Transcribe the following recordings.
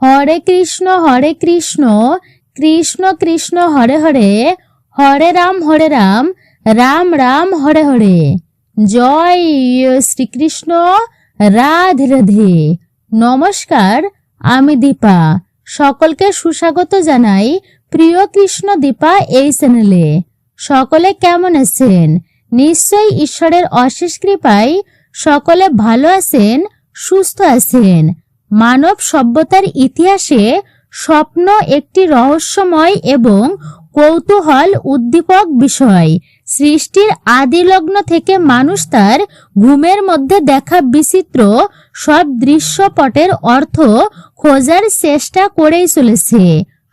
হরে কৃষ্ণ কৃষ্ণ কৃষ্ণ হরে হরে, হরে রাম রাম রাম হরে হরে। জয় শ্রীকৃষ্ণ, রাধে রাধে। নমস্কার, আমি দীপা। সকলকে সুস্বাগত জানাই প্রিয় কৃষ্ণ দীপা এই চ্যানেলে। সকলে কেমন আছেন? নিশ্চয়ই ঈশ্বরের অশেষ কৃপায় সকলে ভালো আছেন, সুস্থ আছেন। মানব সভ্যতার ইতিহাসে স্বপ্ন একটি রহস্যময় এবং কৌতূহল উদ্দীপক বিষয়। সৃষ্টির আদি লগ্ন থেকে মানুষ তার ঘুমের মধ্যে দেখা বিচিত্র সব দৃশ্যপটের অর্থ খোঁজার চেষ্টা করেই চলেছে।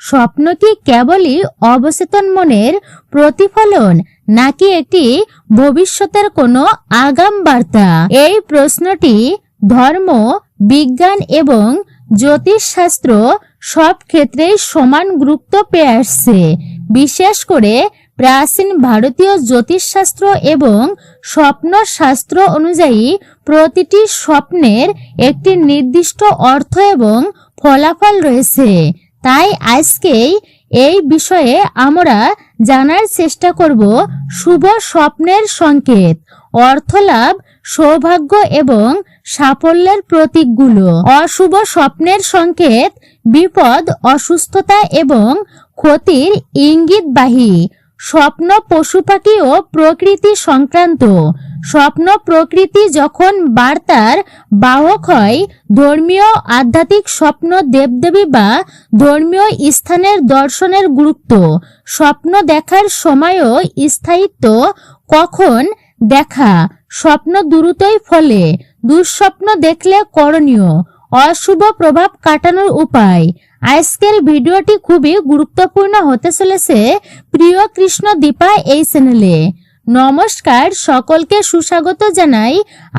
স্বপ্ন কি কেবলই অবচেতন মনের প্রতিফলন, নাকি একটি ভবিষ্যতের কোনো আগাম বার্তা? এই প্রশ্নটি ধর্ম, বিজ্ঞান এবং জ্যোতিষশাস্ত্র সব ক্ষেত্রেই সমান গুরুত্ব পেয়ে আসছে। বিশেষ করে প্রাচীন ভারতীয় জ্যোতিষশাস্ত্র এবং স্বপ্নশাস্ত্র অনুযায়ী প্রতিটি স্বপ্নের একটি নির্দিষ্ট অর্থ এবং ফলাফল রয়েছে। তাই আজকেই এই বিষয়ে আমরা জানার চেষ্টা করব শুভ স্বপ্নের সংকেত, অর্থলাভ, সৌভাগ্য এবং সাফল্যের প্রতীকগুলো। অশুভ স্বপ্নের সংকেত বিপদ, অসুস্থতা এবং ক্ষতির ইঙ্গিতবাহী। স্বপ্ন পশু পাখি ও প্রকৃতি সংক্রান্ত। স্বপ্ন প্রকৃতি যখন বার্তার বাহক হয়, ধর্মীয় আধ্যাত্মিক স্বপ্ন দেবদেবী বা ধর্মীয় স্থানের দর্শনের গুরুত্ব। স্বপ্ন দেখার সময়ও স্থায়িত্ব, কখন দেখা, স্বপ্ন দ্রুতই ফলে, দুঃস্বপ্ন দেখলে করণীয়, অশুভ প্রভাব কাটানোর উপায়। আজকের ভিডিওটি খুবই গুরুত্বপূর্ণ হতে চলেছে প্রিয় কৃষ্ণ দীপা এই চ্যানেলে। নমস্কার, সকলকে সুস্বাগত জানাই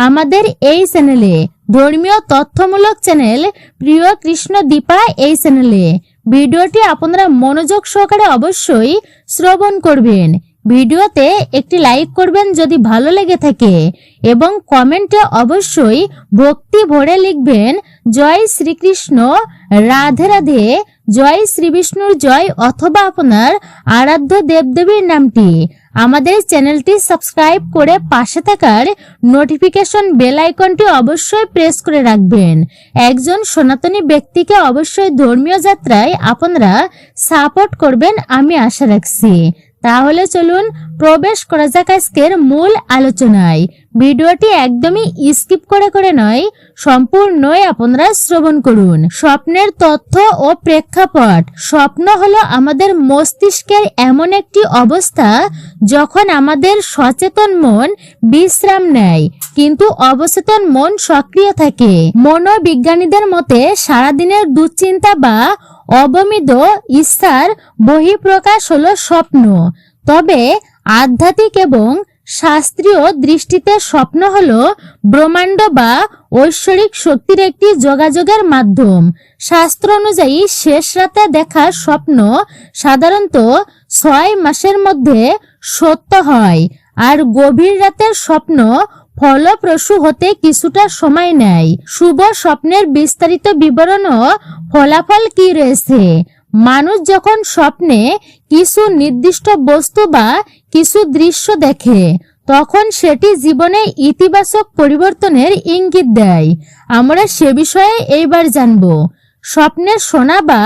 আমাদের এই চ্যানেলে, ধর্মীয় তথ্যমূলক চ্যানেল প্রিয় কৃষ্ণ দীপা এই চ্যানেলে। ভিডিওটি আপনারা মনোযোগ সহকারে অবশ্যই শ্রবণ করবেন। ভিডিওতে একটি লাইক করবেন যদি ভালো লেগে থাকে, এবং কমেন্টে অবশ্যই ভক্তি ভরে লিখবেন জয় শ্রীকৃষ্ণ, রাধে রাধে, জয় শ্রী বিষ্ণুর জয়, অথবা আপনার আরাধ্য দেবদেবীর নামটি। আমাদের চ্যানেলটি সাবস্ক্রাইব করে পাশে থাকার নোটিফিকেশন বেল আইকনটি অবশ্যই প্রেস করে রাখবেন। একজন সনাতনী ব্যক্তিকে অবশ্যই ধর্মীয় যাত্রায় আপনারা সাপোর্ট করবেন আমি আশা রাখছি। তাহলে চলুন প্রবেশ করা যাক আজকের মূল আলোচনায়। ভিডিওটি একদমই স্কিপ করে নয়, সম্পূর্ণই আপনারা শ্রবণ করুন। স্বপ্নের তথ্য ও প্রেক্ষাপট। স্বপ্ন হলো আমাদের মস্তিষ্কের এমন একটি অবস্থা যখন আমাদের সচেতন মন বিশ্রাম নেয়, কিন্তু অবচেতন মন সক্রিয় থাকে। মনোবিজ্ঞানীদের মতে সারাদিনের দুশ্চিন্তা বা অবমিত ইচ্ছার বহিঃপ্রকাশ হলো স্বপ্ন। তবে আধ্যাত্মিক এবং শাস্ত্রীয় দৃষ্টিতে স্বপ্ন হলো ব্রহ্মাণ্ড বা ঐশ্বরিক শক্তির একটি যোগাযোগের মাধ্যম। শাস্ত্র অনুযায়ী শেষ রাতে দেখা স্বপ্ন সাধারণত 6 মাসের মধ্যে সত্য হয়, আর গভীর রাতের স্বপ্ন ফলপ্রসূ হতে কিছুটা সময় নেয়। শুভ স্বপ্নের বিস্তারিত বিবরণ ও ফলাফল কি রয়েছে? মানুষ যখন স্বপ্নে কিছু নির্দিষ্ট বস্তু বা কিছু দৃশ্য দেখে, তখন সেটি জীবনে ইতিবাচক পরিবর্তনের ইঙ্গিত দেয়। আমরা সে বিষয়ে এইবার জানব। স্বপ্নে সোনা বা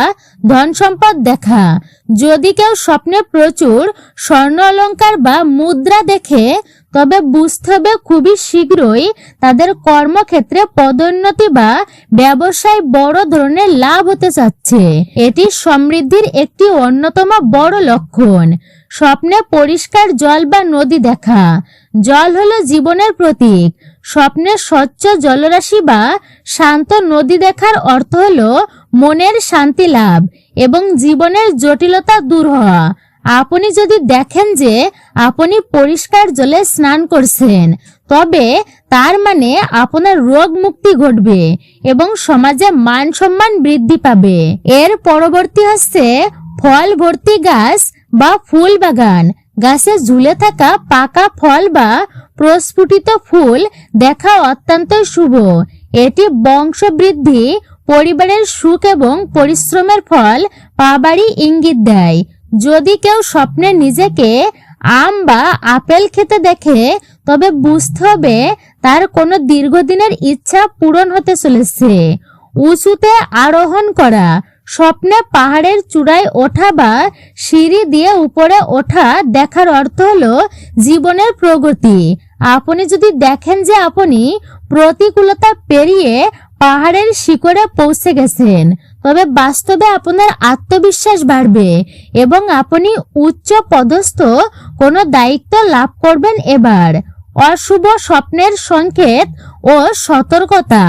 ধন সম্পদ দেখা। যদি কেউ স্বপ্নে প্রচুর স্বর্ণ অলংকার বা মুদ্রা দেখে, তবে বুঝতে হবে খুবই শীঘ্রই তাদের কর্মক্ষেত্রে পদোন্নতি বা ব্যবসায় বড় ধরনের লাভ হতে যাচ্ছে। এটি সমৃদ্ধির একটি অন্যতম বড় লক্ষণ। স্বপ্নে পরিষ্কার জল বা নদী দেখা। জল হলো জীবনের প্রতীক। স্বপ্নে স্বচ্ছ জলরাশি বা শান্ত নদী দেখার অর্থ হলো মনের শান্তি লাভ এবং জীবনের জটিলতা দূর হওয়া। আপনি যদি দেখেন যে আপনি পরিষ্কার জলে স্নান করছেন, তবে তার মানে আপনার রোগ মুক্তি ঘটবে এবং সমাজে মান সম্মান বৃদ্ধি পাবে। এর পরবর্তী হচ্ছে ফল ভর্তি গাছ বা ফুল বাগান। গাছে ঝুলে থাকা পাকা ফল বা প্রস্ফুটিত ফুল দেখা অত্যন্ত শুভ। এটি বংশবৃদ্ধি, পরিবারের সুখ এবং পরিশ্রমের ফল পাবারই ইঙ্গিত দেয়। যদি কেউ স্বপ্নে নিজেকে আম বা আপেল খেতে দেখে, তবে বুঝতে হবে তার কোনো দীর্ঘদিনের ইচ্ছা পূরণ হতে চলেছে। উঁচুতে আরোহণ করা, স্বপ্নে পাহাড়ের চূড়ায় ওঠা বা সিঁড়ি দিয়ে উপরে ওঠা দেখার অর্থ হলো জীবনের প্রগতি। আপনি যদি দেখেন যে আপনি প্রতিকূলতা পেরিয়ে পাহাড়ের শিখরে পৌঁছে গেছেন, তবে বাস্তবে আপনার আত্মবিশ্বাস বাড়বে এবং আপনি উচ্চ পদস্থ কোনো দায়িত্ব লাভ করবেন। এবার অশুভ স্বপ্নের সংকেত ও সতর্কতা।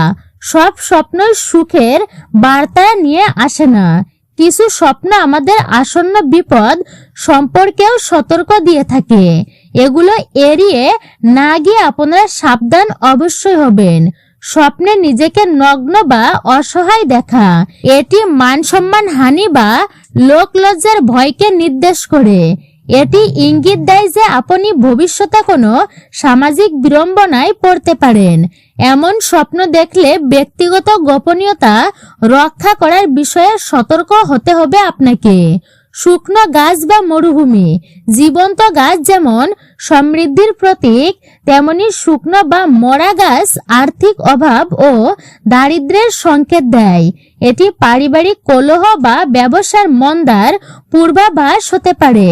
সব স্বপ্নই সুখের বার্তা নিয়ে আসে না। কিছু স্বপ্ন আমাদের আসন্ন বিপদ সম্পর্কেও সতর্ক দিয়ে থাকে। এগুলো এড়িয়ে না গিয়ে আপনারা সাবধান অবশ্যই হবেন। স্বপ্নে নিজেকে নগ্ন বা অসহায় দেখা, এটি মান সম্মান হানি বা লোক লজ্জার ভয়কে নির্দেশ করে। এটি ইঙ্গিত দেয় যে আপনি ভবিষ্যতে কোনো সামাজিক বিড়ম্বনায় পড়তে পারেন। এমন স্বপ্ন দেখলে ব্যক্তিগত গোপনীয়তা রক্ষা করার বিষয়ে সতর্ক হতে হবে আপনাকে। শুকনো গাছ বা মরুভূমি, জীবন্ত গাছ যেমন সমৃদ্ধির প্রতীক, তেমনি শুকনো বা মরা গাছ আর্থিক অভাব ও দারিদ্র্যের সংকেত দেয়। এটি পারিবারিক কলহ বা ব্যবসার মন্দার পূর্বাভাস হতে পারে।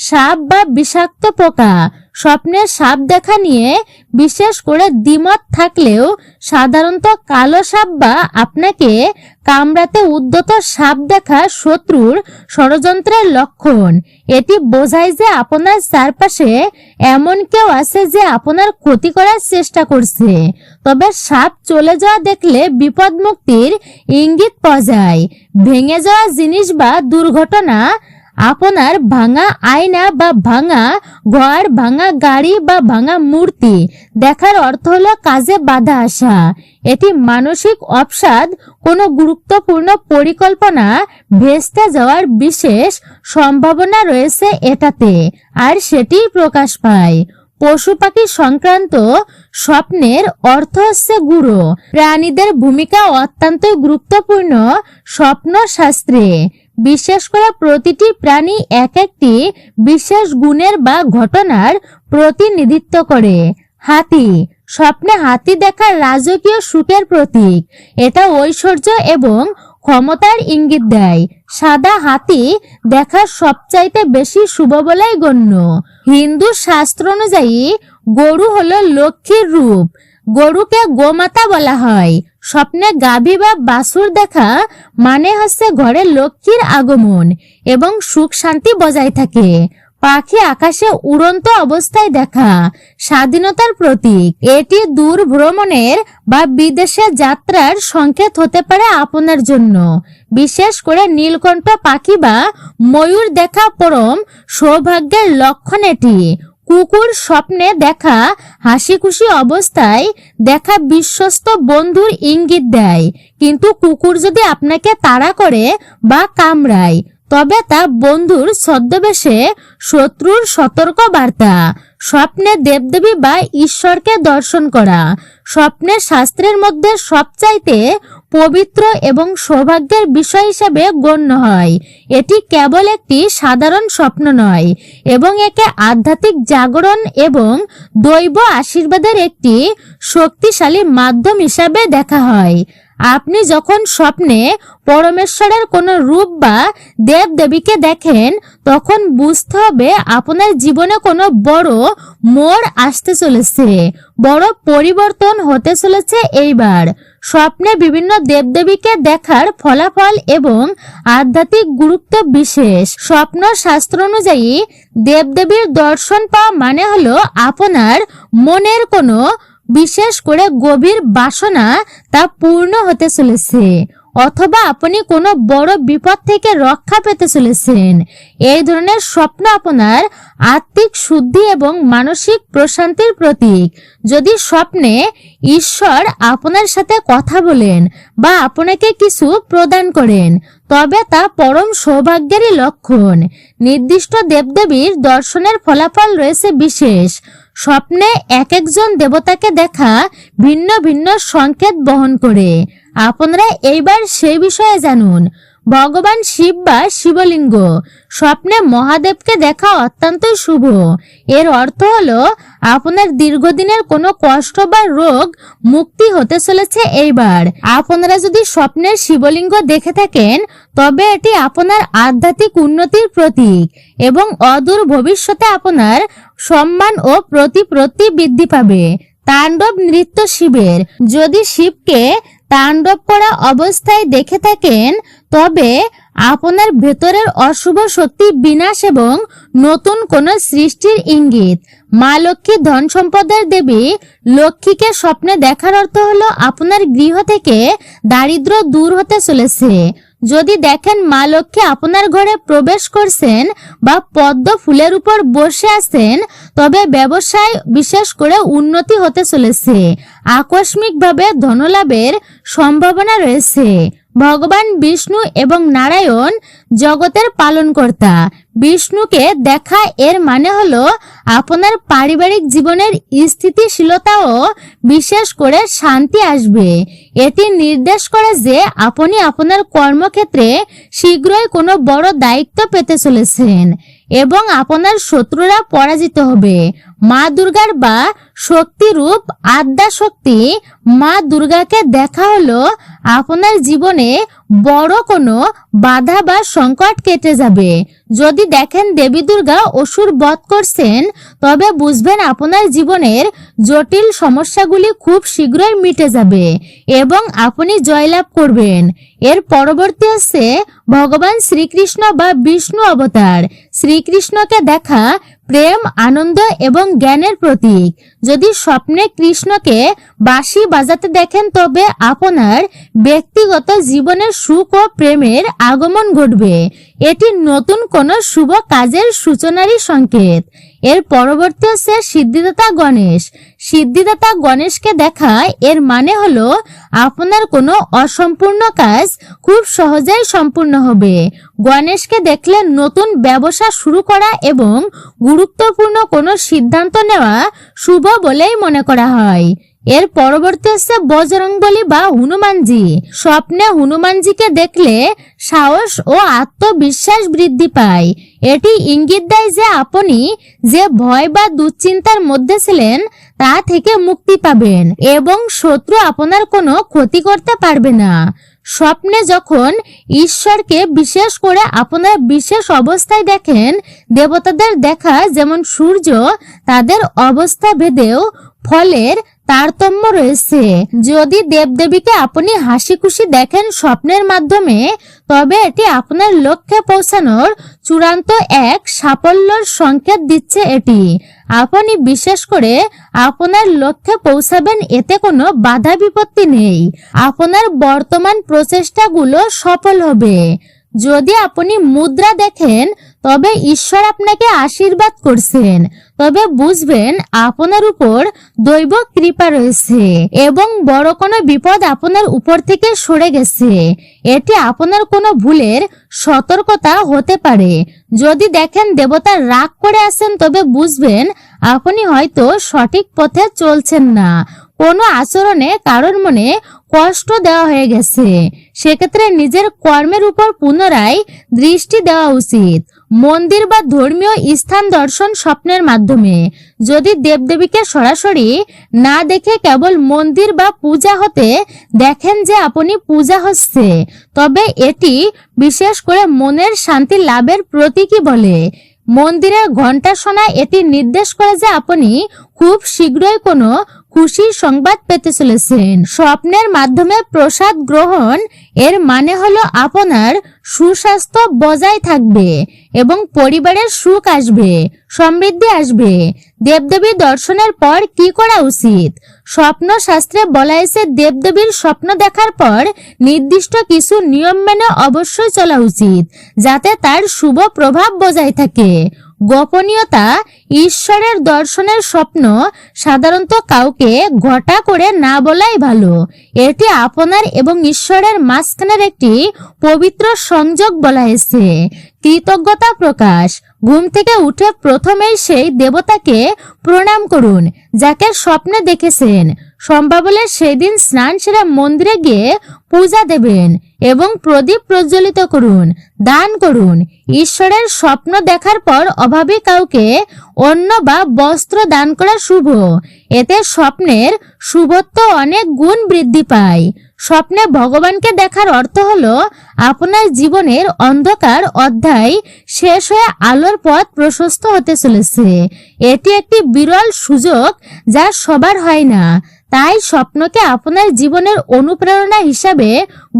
সাপ বা বিষাক্ত পোকা, স্বপ্নে সাপ দেখা নিয়ে বিশেষ করে দ্বিমত থাকলেও সাধারণত কালো সাপ বা আপনাকে কামড়াতে উদ্যত সাপ দেখা শত্রুর ষড়যন্ত্রের লক্ষণ। এটি বোঝায় যে আপনার চারপাশে এমন কেউ আছে যে আপনার ক্ষতি করার চেষ্টা করছে। তবে সাপ চলে যাওয়া দেখলে বিপদ মুক্তির ইঙ্গিত পাওয়া যায়। ভেঙে যাওয়া জিনিস বা দুর্ঘটনা, আপনার ভাঙা আয়না বা ভাঙা ঘর, ভাঙা গাড়ি বা ভাঙা মূর্তি দেখার অর্থ হলো কাজে বাধা আসা। এটি মানসিক অবসাদ, কোনো গুরুত্বপূর্ণ পরিকল্পনা ভেস্তে যাওয়ার বিশেষ সম্ভাবনা রয়েছে এটাতে, আর সেটি প্রকাশ পায়। পশু পাখি সংক্রান্ত স্বপ্নের অর্থ হচ্ছে গুরু। প্রাণীদের ভূমিকা অত্যন্তই গুরুত্বপূর্ণ স্বপ্ন শাস্ত্রে। বিশেষ করে প্রতিটি প্রাণী এক একটি বিশেষ গুণের বা ঘটনার প্রতিনিধিত্ব করে। হাতি, স্বপ্নে হাতি দেখা রাজকীয় সুখের প্রতীক। এটা ঐশ্বর্য এবং ক্ষমতার ইঙ্গিত দেয়। সাদা হাতি দেখা সবচাইতে বেশি শুভ বলেই গণ্য। হিন্দু শাস্ত্র অনুযায়ী গরু হলো লক্ষ্মীর রূপ। গরুকে গোমাতা বলা হয়। স্বপ্নে গাভী বা বাছুর দেখা মানে হচ্ছে ঘরে লক্ষ্মীর আগমন এবং সুখ শান্তি বজায় থাকে। পাখি আকাশে উড়ন্ত অবস্থায় দেখা স্বাধীনতার প্রতীক। এটি দূর ভ্রমণের বা বিদেশে যাত্রার সংকেত হতে পারে আপনার জন্য। বিশেষ করে নীলকণ্ঠ পাখি বা ময়ূর দেখা পরম সৌভাগ্যের লক্ষণ এটি। কুকুর স্বপ্নে দেখা হাসি খুশি অবস্থায় দেখা বিশ্বস্ত বন্ধুর ইঙ্গিত দেয়। কিন্তু কুকুর যদি আপনাকে তাড়া করে বা কামড়ায়, তবে তা বন্ধুর ছদ্মবেশে শত্রুর সতর্ক বার্তা। স্বপ্নে দেবদেবী বা ঈশ্বরকে দর্শন করা স্বপ্নের শাস্ত্রের মধ্যে সবচাইতে পবিত্র এবং সৌভাগ্যের বিষয় হিসেবে গণ্য হয়। এটি কেবল একটি সাধারণ স্বপ্ন নয়, এবং একে আধ্যাত্মিক জাগরণ এবং দৈব আশীর্বাদের একটি শক্তিশালী মাধ্যম হিসাবে দেখা হয়। আপনি যখন স্বপ্নে পরমেশ্বরের কোনো রূপ বা দেবদেবীকে দেখেন, তখন বুঝতে হবে আপনার জীবনে কোনো বড় মোড় আসতে চলেছে, বড় পরিবর্তন হতে চলেছে। এইবার স্বপ্নে বিভিন্ন দেবদেবীকে দেখার ফলাফল এবং আধ্যাত্মিক গুরুত্ব বিশেষ। স্বপ্ন শাস্ত্র অনুযায়ী দেবদেবীর দর্শন পাওয়া মানে হলো আপনার মনের কোনো বিশেষ করে গভীর বাসনা তা পূর্ণ হতে চলেছে, অথবা আপনি কোনো বড় বিপদ থেকে রক্ষা পেতে চলেছেন। এই ধরনের স্বপ্ন আপনার আত্মিক শুদ্ধি এবং মানসিক প্রশান্তির প্রতীক। যদি স্বপ্নে ঈশ্বর আপনার সাথে কথা বলেন বা আপনাকে কিছু প্রদান করেন, তবে তা পরম সৌভাগ্যেরই লক্ষণ। নির্দিষ্ট দেবদেবীর দর্শনের ফলাফল রয়েছে বিশেষ। স্বপ্নে এক একজন দেবতাকে দেখা ভিন্ন ভিন্ন সংকেত বহন করে। আপনারা এইবার সেই বিষয়ে জানুন। ভগবান শিব বা শিবলিঙ্গ স্বপ্নে মহাদেবকে দেখা অত্যন্তই শুভ। এর অর্থ হলো আপনার দীর্ঘদিনের কোনো কষ্ট বা রোগ মুক্তি হতে চলেছে এইবার। আপনারা যদি স্বপ্নের শিবলিঙ্গ দেখে থাকেন তবে এটি আপনার আধ্যাত্মিক উন্নতির প্রতীক এবং অদূর ভবিষ্যতে আপনার সম্মান ও প্রতিপত্তি বৃদ্ধি পাবে। তাণ্ডব নৃত্য শিবের যদি শিবকে তাণ্ডব করা অবস্থায় দেখে থাকেন তবে আপনার ভেতরের অশুভ শক্তি বিনাশ এবং নতুন কোন সৃষ্টির ইঙ্গিত। মা লক্ষ্মী ধন সম্পদের দেবী লক্ষ্মীকে স্বপ্নে দেখার অর্থ হলো আপনার গৃহ থেকে দারিদ্র দূর হতে চলেছে। যদি দেখেন মা লক্ষ্মী আপনার ঘরে প্রবেশ করছেন বা পদ্ম ফুলের উপর বসে আছেন তবে ব্যবসায় বিশেষ করে উন্নতি হতে চলেছে। আকস্মিকভাবে ধনলাভের সম্ভাবনা রয়েছে। ভগবান বিষ্ণু এবং নারায়ণ জগতের পালনকর্তা। বিষ্ণুকে দেখা এর মানে হলো আপনার পারিবারিক জীবনের স্থিতিশীলতা ও বিশেষ করে শান্তি আসবে। এটি নির্দেশ করে যে আপনি আপনার কর্মক্ষেত্রে শীঘ্রই কোনো বড় দায়িত্ব পেতে চলেছেন এবং আপনার শত্রুরা পরাজিত হবে। মা দুর্গার বা শক্তি রূপ আদ্যা শক্তি মা দুর্গাকে দেখা হলো আপনার জীবনে বড় কোনো বাধা বা সংকট কেটে যাবে। যদি দেখেন দেবী দুর্গা অসুর বধ করছেন তবে বুঝবেন আপনার জীবনের জটিল সমস্যাগুলি খুব শীঘ্রই মিটে যাবে এবং আপনি জয়লাভ করবেন। এর পরবর্তী হচ্ছে ভগবান শ্রীকৃষ্ণ বা বিষ্ণু অবতার। শ্রীকৃষ্ণকে দেখা প্রেম, আনন্দ এবং জ্ঞানের প্রতীক। যদি স্বপ্নে কৃষ্ণকে বাঁশি বাজাতে দেখেন তবে আপনার ব্যক্তিগত জীবনের সুখ ও প্রেমের আগমন ঘটবে। এটি নতুন কোনো শুভ কাজের সূচনারই সংকেত। এর পরবর্তী হচ্ছে সিদ্ধিদাতা গণেশ। সিদ্ধিদাতা গণেশকে দেখা এর মানে হলো আপনার কোনো অসম্পূর্ণ কাজ খুব সহজেই সম্পূর্ণ হবে। গণেশকে দেখলে নতুন ব্যবসা শুরু করা এবং গুরুত্বপূর্ণ কোনো সিদ্ধান্ত নেওয়া শুভ বলেই মনে করা হয়। এর পরবর্তী হচ্ছে বজরংবলী বা হনুমানজি। স্বপ্নে হনুমানজিকে দেখলে সাহস ও আত্মবিশ্বাস বৃদ্ধি পায়। এটি ইঙ্গিত দেয় যে আপনি যে ভয় বা দুশ্চিন্তার মধ্যে ছিলেন তা থেকে মুক্তি পাবেন এবং শত্রু আপনার কোনো ক্ষতি করতে পারবে না। স্বপ্নে যখন ঈশ্বরকে বিশেষ করে আপনার বিশেষ অবস্থায় দেখেন দেবতাদের দেখা যেমন সূর্য তাদের অবস্থা ভেদেও ফলের তারতম্য রয়েছে। যদি দেবদেবীকে আপনি হাসি খুশি দেখেন স্বপ্নের মাধ্যমে তবে এটি আপনার লক্ষ্যে পৌঁছানোর চূড়ান্ত এক সাফল্যর সংকেত দিচ্ছে। এটি আপনি বিশেষ করে আপনার লক্ষ্যে পৌঁছাবেন, এতে কোনো বাধা বিপত্তি নেই। আপনার বর্তমান প্রচেষ্টাগুলো সফল হবে। যদি আপনি মুদ্রা দেখেন তবে ঈশ্বর আপনাকে আশীর্বাদ করছেন তবে বুঝবেন আপনার উপর দৈব কৃপা রয়েছে এবং বড় কোনো বিপদ আপনার উপর থেকে সরে গেছে। এটি আপনার কোনো ভুলের সতর্কতা হতে পারে। যদি দেখেন দেবতা রাগ করে আছেন তবে বুঝবেন আপনি হয়তো সঠিক পথে চলছেন না। কোনো আচরণে কারোর মনে কষ্ট দেওয়া হয়ে গেছে, সেক্ষেত্রে নিজের কর্মের উপর পুনরায় দৃষ্টি দেওয়া উচিত। মন্দির বা ধর্মীয় স্থান দর্শন স্বপ্নের মাধ্যমে। যদি দেবদেবীকে সরাসরি না দেখে কেবল মন্দির বা পূজা হতে দেখেন যে আপনি পূজা হচ্ছে তবে এটি বিশেষ করে মনের শান্তি লাভের প্রতীকই বলে। মন্দিরের ঘন্টা শোনা এটি নির্দেশ করে যে আপনি খুব শীঘ্রই কোনো খুশির সংবাদ পেতে চলেছেন। স্বপ্নের মাধ্যমে প্রসাদ গ্রহণ এর মানে হলো আপনার সুস্বাস্থ্য বজায় থাকবে এবং পরিবারের সুখ আসবে, সমৃদ্ধি আসবে। দেবদেবী দর্শনের পর কি করা উচিত? স্বপ্ন শাস্ত্রে বলা হয়েছে দেবদেবীর স্বপ্ন দেখার পর নির্দিষ্ট কিছু নিয়ম মেনে অবশ্যই চলা উচিত যাতে তার শুভ প্রভাব বজায় থাকে। গোপনীয়তা। ঈশ্বরের দর্শনের স্বপ্ন সাধারণত কাউকে ঘটা করে না বলাই ভালো। এটি আপনার এবং ঈশ্বরের মাঝখানের একটি পবিত্র সংযোগ বলা হয়েছে। কৃতজ্ঞতা প্রকাশ। ঘুম থেকে উঠে প্রথমেই সেই দেবতাকে প্রণাম করুন যাকে স্বপ্নে দেখেছেন। সম্ভব হলে সেই দিন স্নান সেরে মন্দিরে গিয়ে পূজা দেবেন এবং প্রদীপ প্রজ্বলিত করুন, দান করুন। ঈশ্বরের স্বপ্ন দেখার পর অভাবী কাউকে অন্ন বা বস্ত্র দান করা শুভ। এতে স্বপ্নের শুভত্ব অনেক গুণ বৃদ্ধি পায়। স্বপ্নে ভগবানকে দেখার অর্থ হলো আপনার জীবনের অন্ধকার অধ্যায় শেষ হয়ে আলোর পথ প্রশস্ত হতে চলেছে। এটি একটি বিরল সুযোগ যা সবার হয় না। তাই স্বপ্নকে আপনার জীবনের অনুপ্রেরণা হিসাবে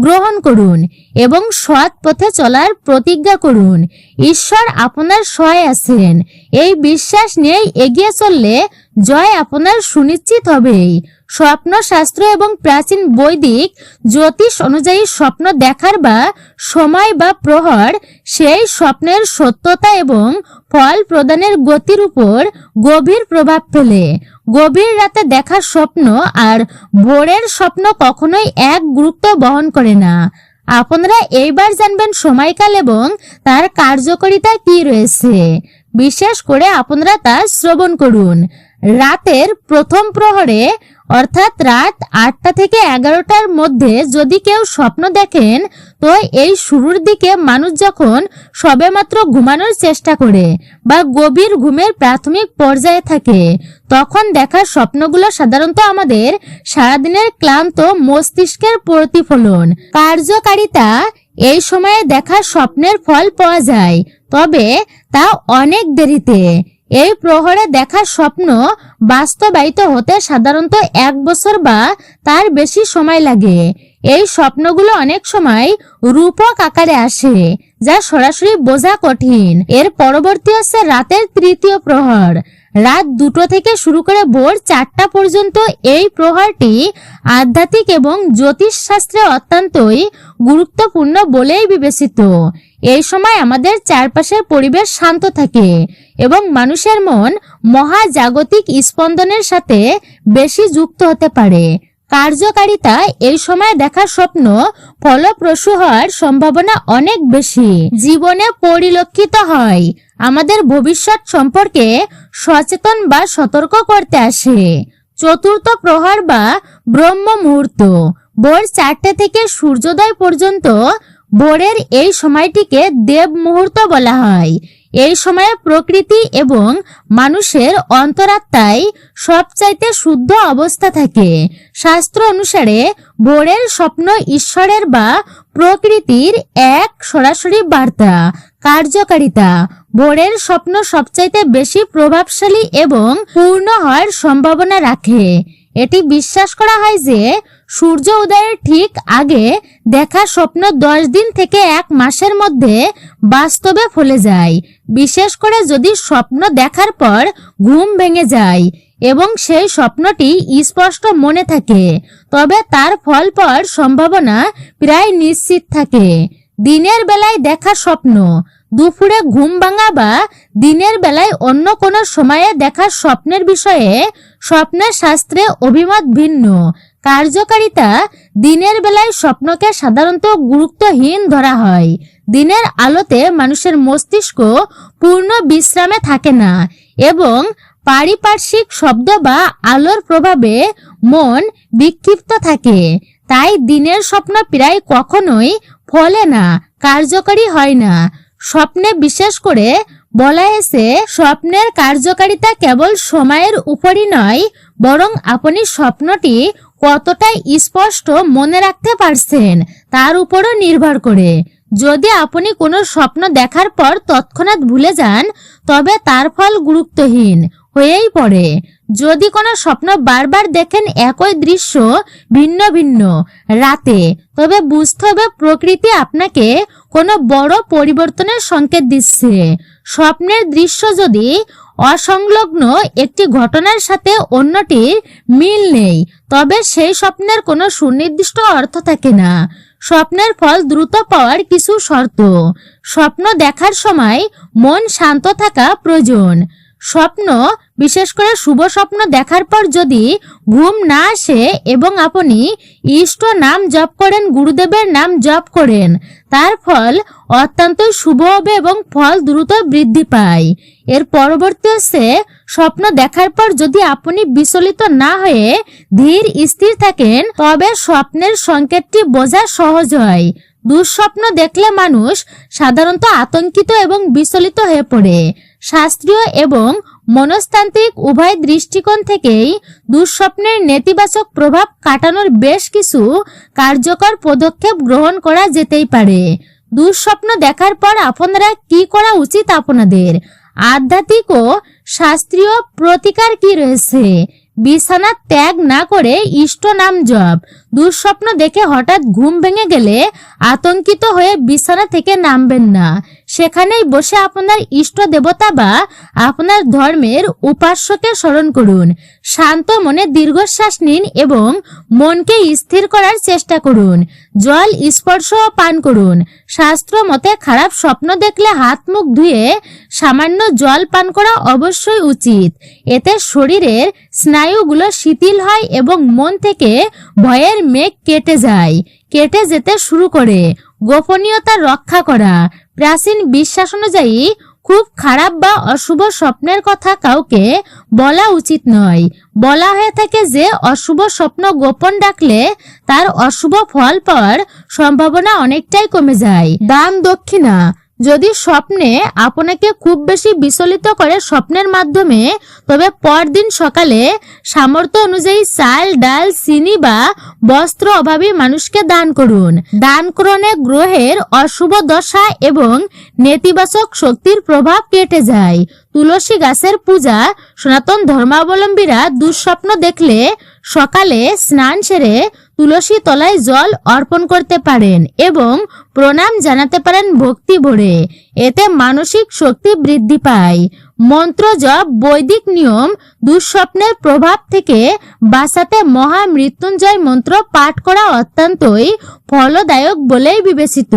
গ্রহণ করুন এবং সৎ পথে চলার প্রতিজ্ঞা করুন। ঈশ্বর আপনার সহায় আছেন। এই বিশ্বাস নিয়েই এগিয়ে চললে জয় আপনার সুনিশ্চিত হবেই। স্বপ্ন শাস্ত্র এবং প্রাচীন বৈদিক জ্যোতিষ অনুযায়ী স্বপ্ন দেখার বা সময় বা প্রহর সেই স্বপ্নের সত্যতা এবং ফল প্রদানের গতির উপর গভীর প্রভাব ফেলে। গভীর রাতে দেখা স্বপ্ন আর ভোরের স্বপ্ন কখনোই এক গুরুত্ব বহন করে না। আপনারা এইবার জানবেন সময়কাল এবং তার কার্যকারিতা কি রয়েছে। বিশেষ করে আপনারা তা শ্রবণ করুন। রাতের প্রথম প্রহরে অর্থাৎ রাত 8টা থেকে 11টার মধ্যে যদি কেউ স্বপ্ন দেখেন, তো এই শুরুর দিকে মানুষ যখন সবেমাত্র ঘুমানোর চেষ্টা করে বা গভীর ঘুমের প্রাথমিক পর্যায়ে থাকে, তখন দেখা স্বপ্নগুলো সাধারণত আমাদের সারাদিনের ক্লান্ত মস্তিষ্কের প্রতিফলন। কার্যকারিতা: এই সময়ে দেখা স্বপ্নের ফল পাওয়া যায়, তবে তা অনেক দেরিতে। এই প্রহরে দেখা স্বপ্ন বাস্তবায়িত হতে সাধারণত 1 বছর বা তার বেশি সময় লাগে। এই স্বপ্নগুলো অনেক সময় রূপক আকারে আসে, যা সরাসরি বোঝা কঠিন। এর পরবর্তী হচ্ছে রাতের তৃতীয় প্রহর। রাত 2টো থেকে শুরু করে ভোর 4টা পর্যন্ত এই প্রহরটি আধ্যাত্মিক এবং জ্যোতিষ শাস্ত্রে অত্যন্তই গুরুত্বপূর্ণ বলেই বিবেচিত। এই সময় আমাদের চারপাশের পরিবেশ শান্ত থাকে এবং মানুষের মন মহাজাগতিক স্পন্দনের সাথে বেশি যুক্ত হতে পারে। কার্যকারিতা: এই সময় দেখা স্বপ্ন ফলপ্রসূ হওয়ার সম্ভাবনা অনেক বেশি। জীবনে পরিলক্ষিত হয়, আমাদের ভবিষ্যৎ সম্পর্কে সচেতন বা সতর্ক করতে আসে। চতুর্থ প্রহর বা ব্রহ্ম মুহূর্ত: ভোর 4টে থেকে সূর্যোদয় পর্যন্ত ভোরের এই সময়টিকে দেব মুহূর্ত বলা হয়। এই সময়ে প্রকৃতি এবং মানুষের অন্তরাত্মায় সবচাইতে শুদ্ধ অবস্থা থাকে। শাস্ত্র অনুসারে ভোরের স্বপ্ন ঈশ্বরের বা প্রকৃতির এক সরাসরি বার্তা। কার্যকারিতা: ভোরের স্বপ্ন সবচাইতে বেশি প্রভাবশালী এবং পূর্ণ হওয়ার সম্ভাবনা রাখে। এটি বিশ্বাস করা হয় যে সূর্য উদয়ের ঠিক আগে দেখা স্বপ্ন 10 দিন থেকে 1 মাসের মধ্যে বাস্তবে ফলে যায়। বিশেষ করে যদি স্বপ্ন দেখার পর ঘুম ভেঙে যায় এবং সেই স্বপ্নটি স্পষ্ট মনে থাকে, তবে তার ফল পাওয়ার সম্ভাবনা প্রায় নিশ্চিত থাকে। দিনের বেলায় দেখা স্বপ্ন: দুপুরে ঘুম ভাঙা বা দিনের বেলায় অন্য কোনো সময়ে দেখা স্বপ্নের বিষয়ে স্বপ্নের শাস্ত্রে অভিমত ভিন্ন। কার্যকারিতা: দিনের বেলায় স্বপ্নকে সাধারণত গুরুত্বহীন ধরা হয়। দিনের আলোতে মানুষের মস্তিষ্ক পূর্ণ বিশ্রামে থাকে না এবং পারিপার্শ্বিক শব্দ বা আলোর প্রভাবে মন বিক্ষিপ্ত থাকে। তাই দিনের স্বপ্ন প্রায় কখনোই ফলে না, কার্যকরী হয় না। স্বপ্নে বিশেষ করে বলা হয়েছে, স্বপ্নের কার্যকারিতা কেবল সময়ের উপরই নয়, বরং আপনি স্বপ্নটি কতটা স্পষ্ট মনে রাখতে পারছেন তার উপরও নির্ভর করে। যদি আপনি কোনো স্বপ্ন দেখার পর তৎক্ষণাৎ ভুলে যান, তবে তার ফল গুরুত্বহীন হয়েই পড়ে। যদি কোনো স্বপ্ন বারবার দেখেন একই দৃশ্য ভিন্ন ভিন্ন রাতে, তবে বুঝতে হবে প্রকৃতি আপনাকে কোনো বড় পরিবর্তনের সংকেত দিচ্ছে। স্বপ্নের দৃশ্য যদি অসংলগ্ন একটি ঘটনার সাথে অন্যটির মিল নেই, তবে সেই স্বপ্নের কোনো সুনির্দিষ্ট অর্থ থাকে না। স্বপ্নের ফল দ্রুত পাওয়ার কিছু শর্ত: স্বপ্ন দেখার সময় মন শান্ত থাকা প্রয়োজন। স্বপ্ন, বিশেষ করে শুভ স্বপ্ন দেখার পর যদি ঘুম না আসে এবং আপনি ইষ্ট নাম জপ করেন, গুরুদেবের নাম জপ করেন, তার ফল অত্যন্ত শুভ হবে এবং ফল দ্রুত বৃদ্ধি পায়। এর পরবর্তী হচ্ছে স্বপ্ন দেখার পর যদি আপনি বিচলিত না হয়ে ধীর স্থির থাকেন তবে স্বপ্নের সংকেতটি বোঝা সহজ হয়। দুঃস্বপ্ন দেখলে মানুষ সাধারণত আতঙ্কিত এবং বিচলিত হয়ে পড়ে। শাস্ত্রীয় এবং মনস্তান্ত্রিক উভয় দৃষ্টিকোণ থেকেই দুঃস্বপ্নের নেতিবাচক প্রভাব কাটানোর বেশ কিছু কার্যকর পদক্ষেপ গ্রহণ করা যেতেই পারে। দুঃস্বপ্ন দেখার পর আপনারা কি করা উচিত? আপনাদের আধ্যাত্মিক ও শাস্ত্রীয় প্রতিকার কি রয়েছে? বিছানা ত্যাগ না করে ইষ্ট নাম জপ। দুঃস্বপ্ন দেখে হঠাৎ ঘুম ভেঙে গেলে আতঙ্কিত হয়ে বিছানা থেকে নামবেন না। সেখানেই বসে আপনার ইষ্ট দেবতা বা আপনার ধর্মের উপাস্যকে স্মরণ করুন। শান্ত মনে দীর্ঘশ্বাস নিন এবং মনকে স্থির করার চেষ্টা করুন। জল স্পর্শ পান করুন। শাস্ত্র মতে খারাপ স্বপ্ন দেখলে হাত মুখ ধুয়ে সামান্য জল পান করা অবশ্যই উচিত। এতে শরীরের স্নায়ুগুলো শিথিল হয় এবং মন থেকে ভয়ের মেঘ কেটে যেতে শুরু করে। গোপনীয়তা রক্ষা করা। প্রাচীন বিশ্বাস অনুযায়ী খুব খারাপ বা অশুভ স্বপ্নের কথা কাউকে বলা উচিত নয়। বলা হয়ে থাকে যে অশুভ স্বপ্ন গোপন রাখলে তার অশুভ ফল পাওয়ার সম্ভাবনা অনেকটাই কমে যায়। দান দক্ষিণা। যদি স্বপ্নে আপনাকে খুব বেশি বিচলিত করে স্বপ্নের মাধ্যমে, তবে পরদিন সকালে সামর্থ্য অনুযায়ী চাল, ডাল, চিনি বা বস্ত্র অভাবী মানুষকে দান করুন। দান করণে গ্রহের অশুভ দশা এবং নেতিবাচক শক্তির প্রভাব কেটে যায়। তুলসী গাছের পূজা। সনাতন ধর্মাবলম্বীরা দুঃস্বপ্ন দেখলে সকালে স্নান সেরে তুলসী তলায় জল অর্পণ করতে পারেন এবং প্রণাম জানাতে পারেন ভক্তি ভরে। এতে মানসিক শক্তি বৃদ্ধি পায়। মন্ত্র জপ। বৈদিক নিয়ম দুঃস্বপ্নের প্রভাব থেকে বাঁচাতে মহামৃত্যুঞ্জয় মন্ত্র পাঠ করা অত্যন্তই ফলদায়ক বলেই বিবেচিত।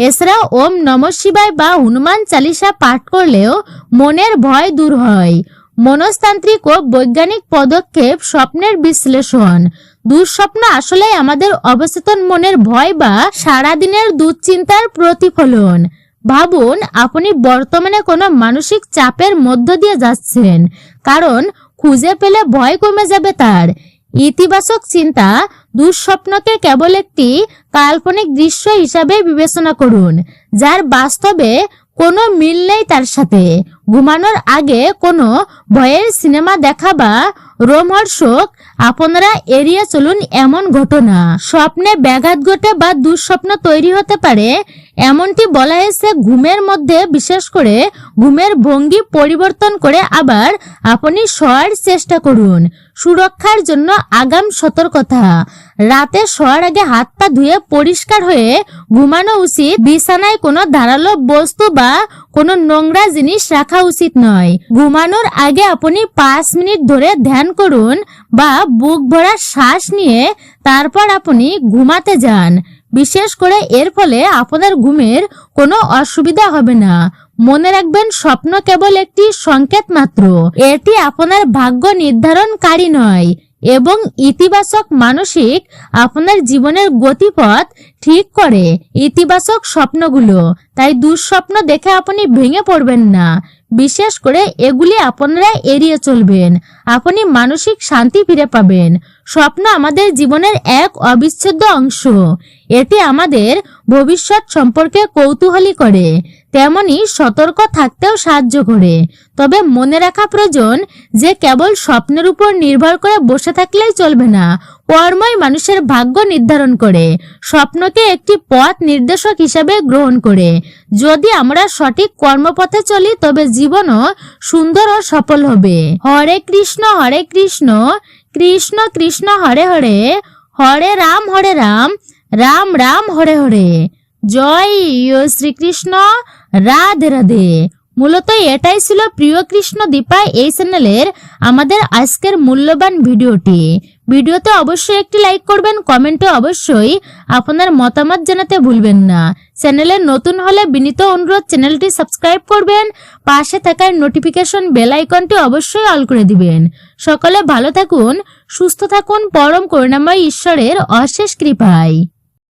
এছাড়া ওম নমঃ শিবায় বা হনুমান চালিসা পাঠ করলেও মনের ভয় দূর হয়। মনস্তান্ত্রিক ও বৈজ্ঞানিক পদক্ষেপ। স্বপ্নের বিশ্লেষণ। দুঃস্বপ্ন আসলে আমাদের অবচেতন মনের ভয় বা সারাদিনের দুশ্চিন্তার প্রতিফলন। ভাবুন আপনি বর্তমানে কোনো মানসিক চাপের মধ্য দিয়ে যাচ্ছেন, কারণ খুঁজে পেলে ভয় কমে যাবে তার। ইতিবাচক চিন্তা। দুঃস্বপ্নকে কেবল একটি কাল্পনিক দৃশ্য হিসাবে বিবেচনা করুন, যার বাস্তবে কোনো মিল নেই তার সাথে। ঘুমানোর আগে কোনো ভয়ের সিনেমা দেখা বা রোমহর্ষক আপনারা এড়িয়ে চলুন এমন ঘটনা। স্বপ্নে ব্যাঘাত ঘটে বা দুঃস্বপ্ন তৈরি হতে পারে এমনটি বলা হয়েছে। ঘুমের মধ্যে বিশেষ করে ঘুমের ভঙ্গি পরিবর্তন করে আবার আপনি শোয়ার চেষ্টা করুন। সুরক্ষার জন্য আগাম সতর্কতা। রাতে শোয়ার আগে হাত পা ধুয়ে পরিষ্কার হয়ে ঘুমানো উচিত। বিছানায় কোনো ধারালো বস্তু বা কোনো নোংরা জিনিস রাখা উচিত নয়। ঘুমানোর আগে আপনি 5 মিনিট ধরে ধ্যান করুন বা বুক ভরা শ্বাস নিয়ে তারপর আপনি ঘুমাতে যান। বিশেষ করে এর ফলে আপনার ঘুমের কোনো অসুবিধা হবে না। মনে রাখবেন, স্বপ্ন কেবল একটি সংকেত মাত্র। এটি আপনার ভাগ্য নির্ধারণকারী নয় এবং ইতিবাচক মানসিক আপনার জীবনের গতিপথ ঠিক করে। ইতিবাচক স্বপ্নগুলো। তাই দুঃস্বপ্ন দেখে আপনি ভেঙে পড়বেন না। বিশেষ করে এগুলি আপনারা এড়িয়ে চলবেন। আপনি মানসিক শান্তি ফিরে পাবেন। স্বপ্ন আমাদের জীবনের এক অবিচ্ছেদ্য অংশ। এটি আমাদের ভবিষ্যৎ সম্পর্কে কৌতূহলী করে, তেমনি সতর্ক থাকতেও সাহায্য করে। তবে মনে রাখা প্রয়োজন যে কেবল স্বপ্নের উপর নির্ভর করে বসে থাকলেই চলবে না। কর্মই মানুষের ভাগ্য নির্ধারণ করে, স্বপ্নকে একটি পথ নির্দেশক হিসাবে গ্রহণ করে। যদি আমরা সঠিক কর্মপথে চলি তবে জীবনও সুন্দর ও সফল হবে। হরে কৃষ্ণ কৃষ্ণ কৃষ্ণ হরে হরে, হরে রাম রাম রাম হরে হরে। জয় শ্রীকৃষ্ণ। রাধে রাধে। মূলত এটাই ছিল প্রিয় কৃষ্ণ দীপা এই চ্যানেলের আমাদের আজকের মূল্যবান ভিডিওতে অবশ্যই একটি লাইক করবেন। কমেন্টে অবশ্যই আপনার মতামত জানাতে ভুলবেন না। চ্যানেলে নতুন হলে বিনীত অনুরোধ চ্যানেলটি সাবস্ক্রাইব করবেন। পাশে থাকা নোটিফিকেশন বেল আইকনটি অবশ্যই অল করে দিবেন। সকলে ভালো থাকুন, সুস্থ থাকুন, পরম করুণাময় ঈশ্বরের অশেষ কৃপায়।